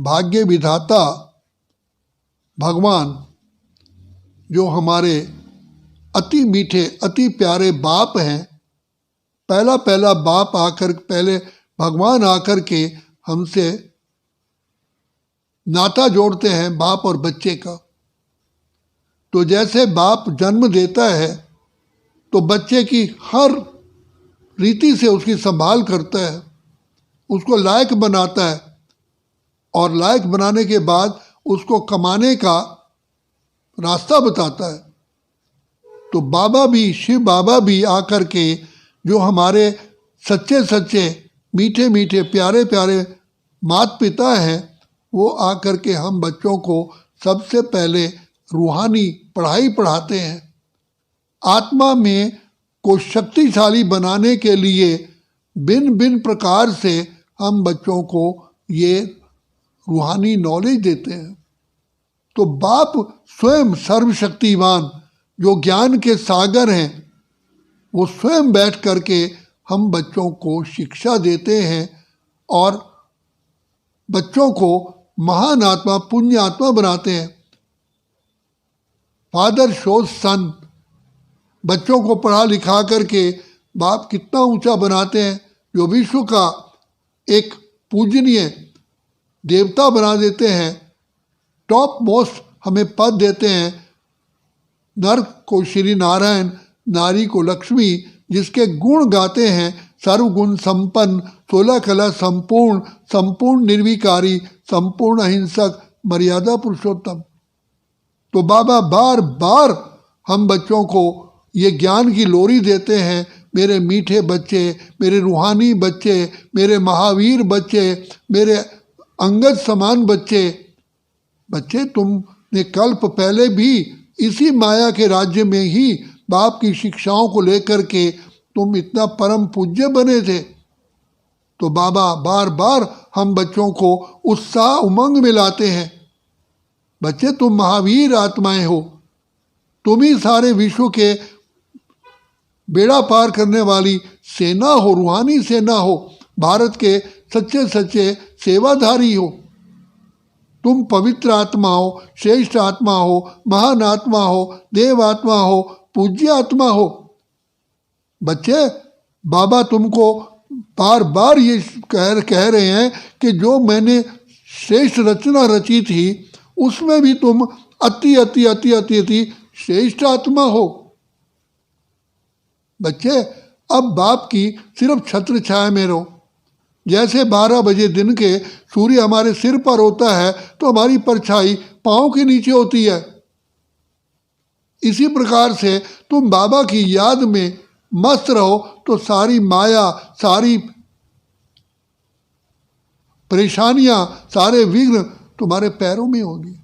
भाग्य विधाता भगवान जो हमारे अति मीठे अति प्यारे बाप हैं, पहला बाप आकर पहले भगवान आकर के हमसे नाता जोड़ते हैं बाप और बच्चे का। तो जैसे बाप जन्म देता है तो बच्चे की हर रीति से उसकी संभाल करता है, उसको लायक बनाता है और लायक बनाने के बाद उसको कमाने का रास्ता बताता है। तो बाबा भी, शिव बाबा भी आकर के जो हमारे सच्चे सच्चे मीठे मीठे प्यारे प्यारे माता पिता हैं, वो आकर के हम बच्चों को सबसे पहले रूहानी पढ़ाई पढ़ाते हैं। आत्मा में को शक्तिशाली बनाने के लिए भिन्न भिन्न प्रकार से हम बच्चों को ये रूहानी नॉलेज देते हैं। तो बाप स्वयं सर्वशक्तिवान जो ज्ञान के सागर हैं, वो स्वयं बैठ करके हम बच्चों को शिक्षा देते हैं और बच्चों को महान आत्मा पुण्य आत्मा बनाते हैं। फादर शोज सन, बच्चों को पढ़ा लिखा करके बाप कितना ऊंचा बनाते हैं, जो विश्व का एक पूजनीय देवता बना देते हैं, टॉप मोस्ट हमें पद देते हैं। नर को श्री नारायण, नारी को लक्ष्मी, जिसके गुण गाते हैं सर्वगुण संपन्न, 16 कला संपूर्ण, संपूर्ण निर्विकारी, संपूर्ण अहिंसक, मर्यादा पुरुषोत्तम। तो बाबा बार बार हम बच्चों को ये ज्ञान की लोरी देते हैं, मेरे मीठे बच्चे, मेरे रूहानी बच्चे, मेरे महावीर बच्चे, मेरे अंगद समान बच्चे। बच्चे, तुमने कल्प पहले भी इसी माया के राज्य में ही बाप की शिक्षाओं को लेकर के तुम इतना परम पूज्य बने थे। तो बाबा बार बार हम बच्चों को उत्साह उमंग में लाते हैं। बच्चे, तुम महावीर आत्माएं हो, तुम ही सारे विश्व के बेड़ा पार करने वाली सेना हो, रूहानी सेना हो, भारत के सच्चे सच्चे सेवाधारी हो। तुम पवित्र आत्मा हो, श्रेष्ठ आत्मा हो, महान आत्मा हो, देव आत्मा हो, पूज्य आत्मा हो। बच्चे, बाबा तुमको बार बार ये कह रहे हैं कि जो मैंने श्रेष्ठ रचना रची थी उसमें भी तुम अति अति अति अति अति श्रेष्ठ आत्मा हो। बच्चे, अब बाप की सिर्फ छत्र छाया में रहो। जैसे 12 बजे दिन के सूर्य हमारे सिर पर होता है तो हमारी परछाई पाँव के नीचे होती है। इसी प्रकार से तुम बाबा की याद में मस्त रहो तो सारी माया, सारी परेशानियां, सारे विघ्न तुम्हारे पैरों में होगी।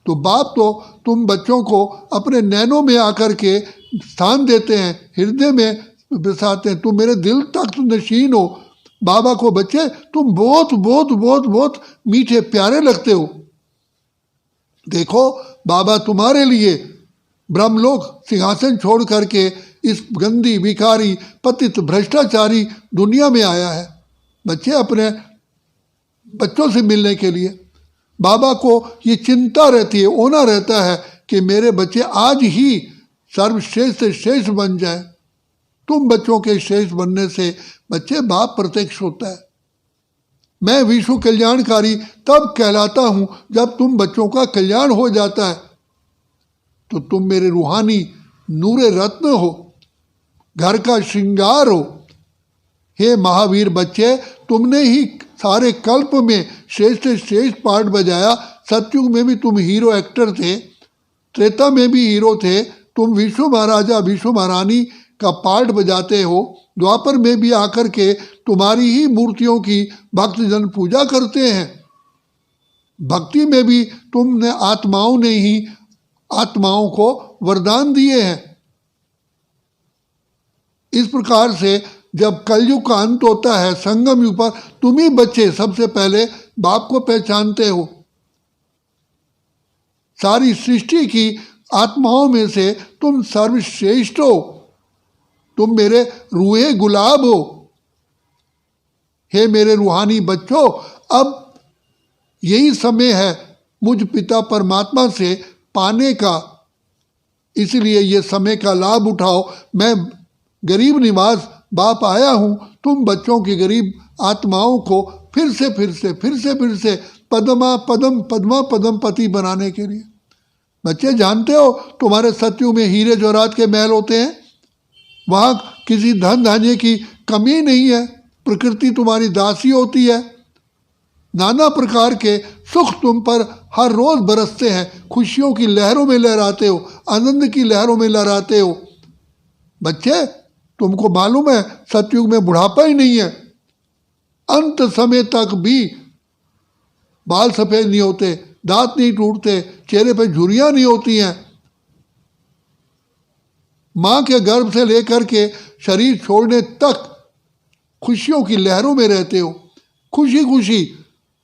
तो बाप तो तुम बच्चों को अपने नैनों में आकर के स्थान देते हैं, हृदय में बसाते हैं। तुम मेरे दिल तक नशीन हो। बाबा को बच्चे तुम बहुत बहुत बहुत बहुत मीठे प्यारे लगते हो। देखो, बाबा तुम्हारे लिए ब्रह्मलोक सिंहासन छोड़ करके इस गंदी भिखारी पतित भ्रष्टाचारी दुनिया में आया है। बच्चे, अपने बच्चों से मिलने के लिए बाबा को ये चिंता रहती है, होना रहता है कि मेरे बच्चे आज ही सर्वश्रेष्ठ से श्रेष्ठ बन जाए। तुम बच्चों के श्रेष्ठ बनने से बच्चे बाप प्रत्यक्ष होता है। मैं विश्व कल्याणकारी तब कहलाता हूं जब तुम बच्चों का कल्याण हो जाता है। तो तुम मेरे रूहानी नूरे रत्न हो, घर का श्रृंगार हो। हे महावीर बच्चे, तुमने ही सारे कल्प में श्रेष्ठ श्रेष्ठ पार्ट बजाया। सतयुग में भी तुम हीरो एक्टर थे, त्रेता में भी हीरो थे। तुम विश्व महाराजा विश्व महारानी का पार्ट बजाते हो। द्वापर में भी आकर के तुम्हारी ही मूर्तियों की भक्तजन पूजा करते हैं। भक्ति में भी तुमने आत्माओं ने ही आत्माओं को वरदान दिए हैं। इस प्रकार से जब कलयुग का अंत होता है, संगम युग पर तुम ही बच्चे सबसे पहले बाप को पहचानते हो। सारी सृष्टि की आत्माओं में से तुम सर्वश्रेष्ठ हो। तुम मेरे रूहे गुलाब हो। हे मेरे रूहानी बच्चों, अब यही समय है मुझ पिता परमात्मा से पाने का, इसलिए ये समय का लाभ उठाओ। मैं गरीब निवास बाप आया हूँ तुम बच्चों की गरीब आत्माओं को फिर से पद्मा पदम पति बनाने के लिए। बच्चे जानते हो तुम्हारे सत्युग में हीरे जवाहरात के महल होते हैं, वहाँ किसी धन धान्य की कमी नहीं है, प्रकृति तुम्हारी दासी होती है, नाना प्रकार के सुख तुम पर हर रोज बरसते हैं, खुशियों की लहरों में लहराते हो, आनंद की लहरों में लहराते हो। बच्चे तुमको मालूम है सतयुग में बुढ़ापा ही नहीं है, अंत समय तक भी बाल सफेद नहीं होते, दांत नहीं टूटते, चेहरे पे झुर्रियां नहीं होती हैं। माँ के गर्भ से लेकर के शरीर छोड़ने तक खुशियों की लहरों में रहते हो, खुशी खुशी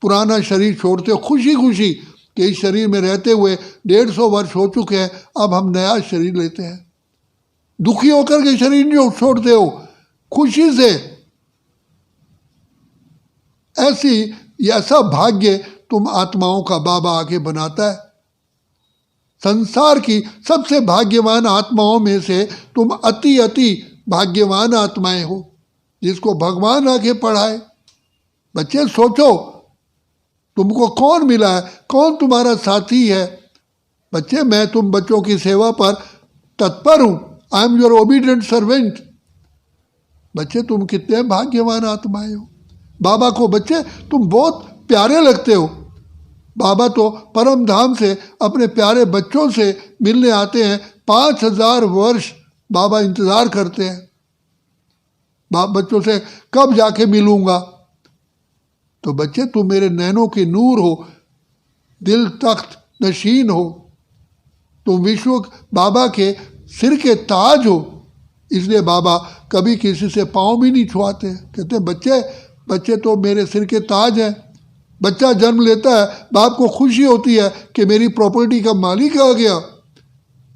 पुराना शरीर छोड़ते हो, खुशी खुशी कि इस शरीर में रहते हुए 150 वर्ष हो चुके हैं, अब हम नया शरीर लेते हैं। दुखी होकर के शरीर नहीं छोड़ते हो, खुशी से। ऐसा भाग्य तुम आत्माओं का बाबा आगे बनाता है। संसार की सबसे भाग्यवान आत्माओं में से तुम अति भाग्यवान आत्माएं हो, जिसको भगवान आगे पढ़ाए। बच्चे सोचो तुमको कौन मिला है, कौन तुम्हारा साथी है। बच्चे मैं तुम बच्चों की सेवा पर तत्पर हूं, I am your obedient servant. बच्चे तुम कितने भाग्यवान आत्माएं हो। बाबा को बच्चे तुम बहुत प्यारे लगते हो। बाबा तो परम धाम से अपने प्यारे बच्चों से मिलने आते हैं, 5000 वर्ष बाबा इंतजार करते हैं, बच्चों से कब जाके मिलूंगा। तो बच्चे तुम मेरे नैनों की नूर हो, दिल तख्त नशीन हो, तुम विश्व बाबा के सिर के ताज हो। इसलिए बाबा कभी किसी से पाँव भी नहीं छुआते, कहते बच्चे तो मेरे सिर के ताज हैं। बच्चा जन्म लेता है, बाप को खुशी होती है कि मेरी प्रॉपर्टी का मालिक आ गया।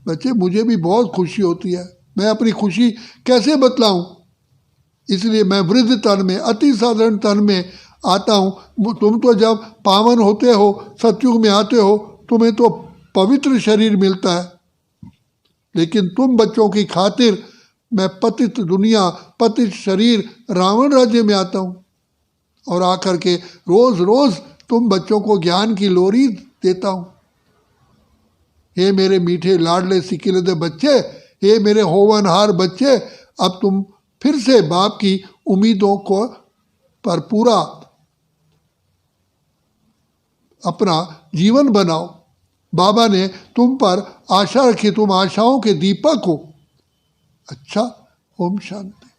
बच्चे मुझे भी बहुत खुशी होती है, मैं अपनी खुशी कैसे बतलाऊं। इसलिए मैं वृद्ध तन में, अति साधारण तन में आता हूँ। तुम तो जब पावन होते हो, सतयुग में आते हो, तुम्हें तो पवित्र शरीर मिलता है, लेकिन तुम बच्चों की खातिर मैं पतित दुनिया, पतित शरीर रावण राज्य में आता हूँ, और आकर के रोज रोज तुम बच्चों को ज्ञान की लोरी देता हूँ। हे मेरे मीठे लाडले सिकिलदे बच्चे, हे मेरे होवनहार बच्चे, अब तुम फिर से बाप की उम्मीदों को पर पूरा अपना जीवन बनाओ। बाबा ने तुम पर आशा रखी, तुम आशाओं के दीपक हो। अच्छा, ओम शांति।